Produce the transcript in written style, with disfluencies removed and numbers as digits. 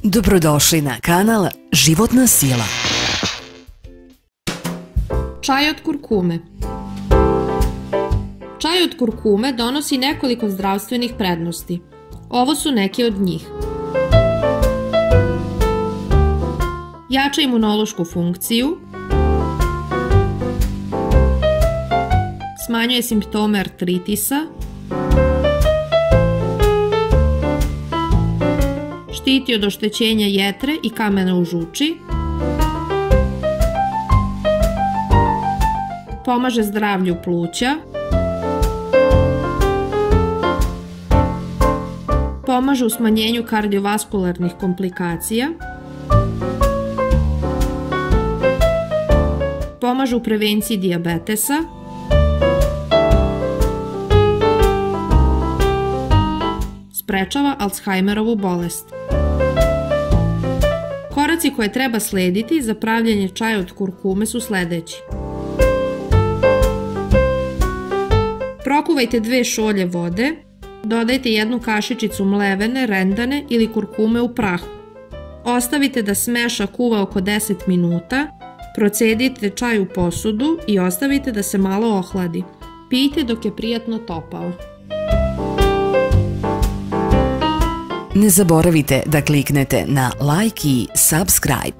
Dobrodošli na kanal Životna sila. Čaj od kurkume. Čaj od kurkume donosi nekoliko zdravstvenih prednosti. Ovo su neke od njih. Jača imunološku funkciju, smanjuje simptome artritisa, štiti od oštećenja jetre i kamena u žuči, pomaže zdravlju pluća, pomaže u smanjenju kardiovaskularnih komplikacija, pomaže u prevenciji dijabetesa, sprečava Alzheimerovu bolest. Koraci koje treba slediti za pravljenje čaja od kurkume su sledeći. Prokuvajte 2 šolje vode, dodajte 1 kašičicu mlevene, rendane ili kurkume u prahu. Ostavite da smeša kuva oko 10 minuta, procedite čaj u posudu i ostavite da se malo ohladi. Pijte dok je prijatno topao. Ne zaboravite da kliknete na like i subscribe.